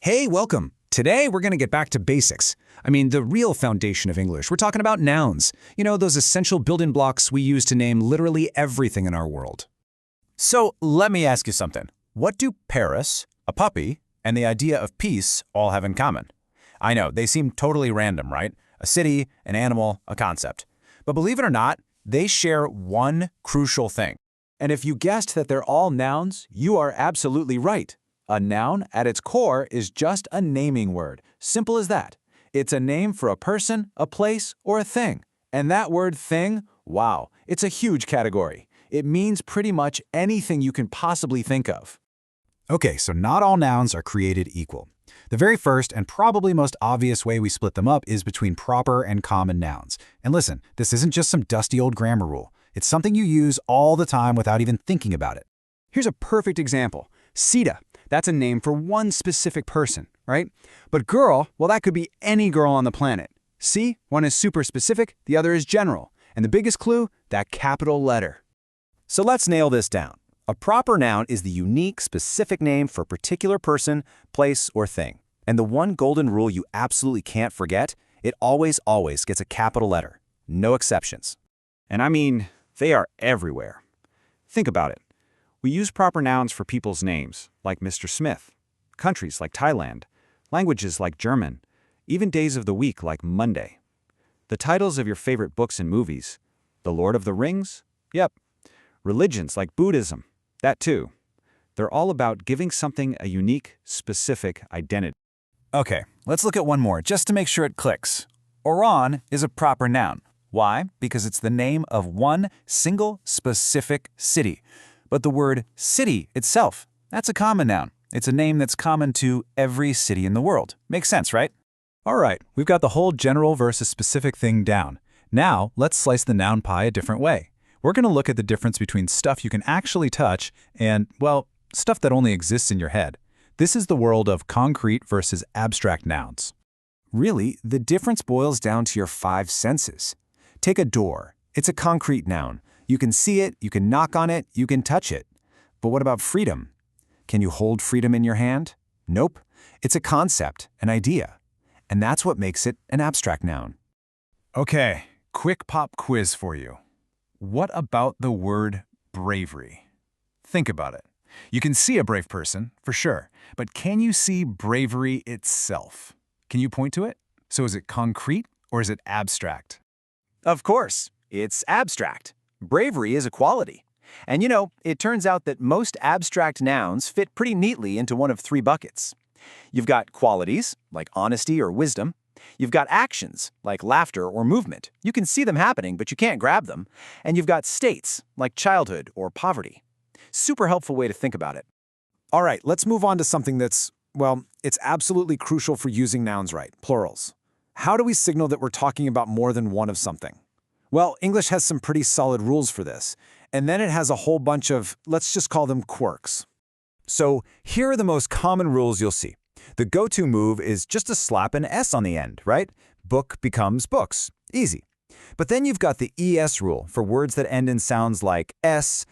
Hey, welcome. Today we're going to get back to basics. I mean, the real foundation of English. We're talking about nouns. You know, those essential building blocks we use to name literally everything in our world. So let me ask you something. What do Paris, a puppy, and the idea of peace all have in common? I know, they seem totally random, right? A city, an animal, a concept. But believe it or not, they share one crucial thing. And if you guessed that they're all nouns, you are absolutely right. A noun, at its core, is just a naming word. Simple as that. It's a name for a person, a place, or a thing. And that word thing, wow, it's a huge category. It means pretty much anything you can possibly think of. Okay, so not all nouns are created equal. The very first and probably most obvious way we split them up is between proper and common nouns. And listen, this isn't just some dusty old grammar rule. It's something you use all the time without even thinking about it. Here's a perfect example. Sita, that's a name for one specific person, right? But girl, well, that could be any girl on the planet. See, one is super specific, the other is general. And the biggest clue, that capital letter. So let's nail this down. A proper noun is the unique, specific name for a particular person, place, or thing. And the one golden rule you absolutely can't forget, it always gets a capital letter. No exceptions. And I mean, they are everywhere. Think about it. We use proper nouns for people's names, like Mr. Smith, countries like Thailand, languages like German, even days of the week like Monday. The titles of your favorite books and movies, The Lord of the Rings? Yep. Religions like Buddhism, that too. They're all about giving something a unique, specific identity. Okay, let's look at one more just to make sure it clicks. Oran is a proper noun. Why? Because it's the name of one single specific city. But the word city itself, that's a common noun. It's a name that's common to every city in the world. Makes sense, right? All right, we've got the whole general versus specific thing down. Now, let's slice the noun pie a different way. We're going to look at the difference between stuff you can actually touch and, well, stuff that only exists in your head. This is the world of concrete versus abstract nouns. Really, the difference boils down to your five senses. Take a door. It's a concrete noun. You can see it, you can knock on it, you can touch it. But what about freedom? Can you hold freedom in your hand? Nope. It's a concept, an idea. And that's what makes it an abstract noun. Okay, quick pop quiz for you. What about the word bravery? Think about it. You can see a brave person, for sure, but can you see bravery itself? Can you point to it? So is it concrete or is it abstract? Of course, it's abstract. Bravery is a quality. And you know, it turns out that most abstract nouns fit pretty neatly into one of three buckets. You've got qualities, like honesty or wisdom. You've got actions, like laughter or movement. You can see them happening, but you can't grab them. And you've got states, like childhood or poverty. Super helpful way to think about it. All right, let's move on to something that's, well, it's absolutely crucial for using nouns right, plurals. How do we signal that we're talking about more than one of something? Well, English has some pretty solid rules for this. And then it has a whole bunch of, let's just call them quirks. So here are the most common rules you'll see. The go-to move is just to slap an S on the end, right? Book becomes books. Easy. But then you've got the ES rule for words that end in sounds like S,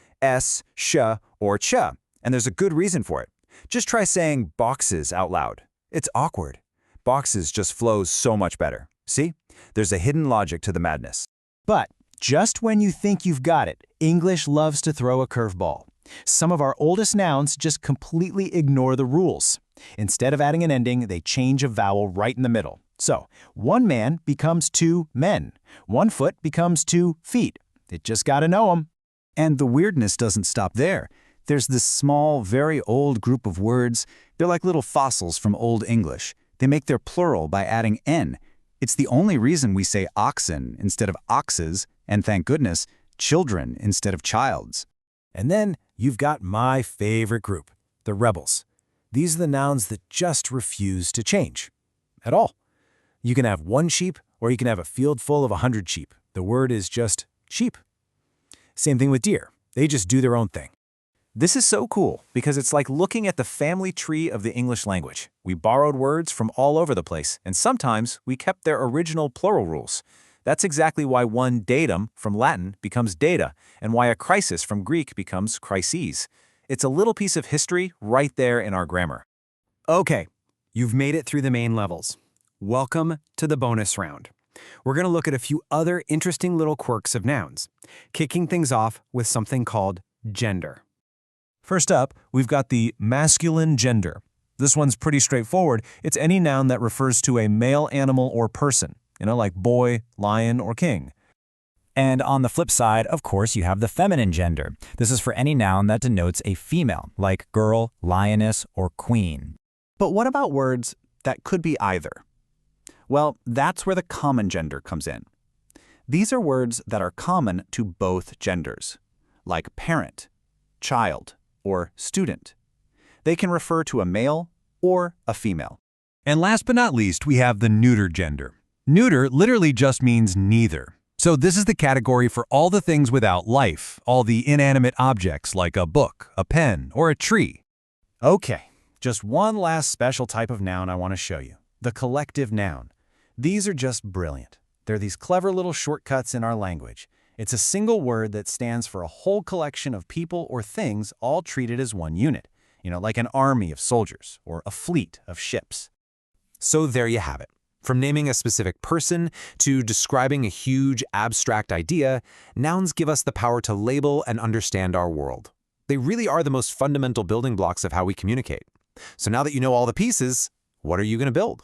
sh, or ch. And there's a good reason for it. Just try saying boxes out loud. It's awkward. Boxes just flows so much better. See? There's a hidden logic to the madness. But just when you think you've got it, English loves to throw a curveball. Some of our oldest nouns just completely ignore the rules. Instead of adding an ending, they change a vowel right in the middle. So, one man becomes two men. 1 foot becomes 2 feet. It just gotta know 'em. And the weirdness doesn't stop there. There's this small, very old group of words. They're like little fossils from Old English. They make their plural by adding n. It's the only reason we say oxen instead of oxes, and thank goodness, children instead of childs. And then you've got my favorite group, the rebels. These are the nouns that just refuse to change. At all. You can have 1 sheep, or you can have a field full of 100 sheep. The word is just sheep. Same thing with deer. They just do their own thing. This is so cool because it's like looking at the family tree of the English language. We borrowed words from all over the place, and sometimes we kept their original plural rules. That's exactly why one datum from Latin becomes data, and why a crisis from Greek becomes crises. It's a little piece of history right there in our grammar. Okay, You've made it through the main levels. Welcome to the bonus round. We're going to look at a few other interesting little quirks of nouns, kicking things off with something called gender. First up, we've got the masculine gender. This one's pretty straightforward. It's any noun that refers to a male animal or person, like boy, lion, or king. And on the flip side, of course, you have the feminine gender. This is for any noun that denotes a female, like girl, lioness, or queen. But what about words that could be either? Well, that's where the common gender comes in. These are words that are common to both genders, like parent, child, or student. They can refer to a male or a female. And last but not least, we have the neuter gender. Neuter literally just means neither. So this is the category for all the things without life, all the inanimate objects like a book, a pen, or a tree. Okay, just one last special type of noun I want to show you, the collective noun. These are just brilliant. They're these clever little shortcuts in our language. It's a single word that stands for a whole collection of people or things all treated as one unit, like an army of soldiers or a fleet of ships. So there you have it. From naming a specific person to describing a huge abstract idea, nouns give us the power to label and understand our world. They really are the most fundamental building blocks of how we communicate. So now that you know all the pieces, what are you going to build?